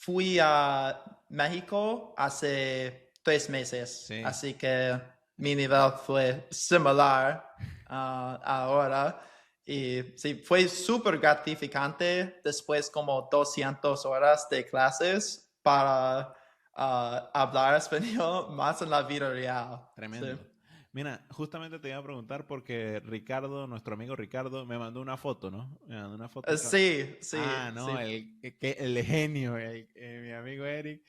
fui a México hace 3 meses, Sí, así que mi nivel fue similar ahora. Y sí, fue súper gratificante después como 200 horas de clases para hablar español más en la vida real. Sí. tremendo. Mira, justamente te iba a preguntar porque Ricardo, nuestro amigo Ricardo, me mandó una foto, ¿no? Me mandó una foto. Sí, sí, Ah, no, sí. el genio, mi amigo Eric.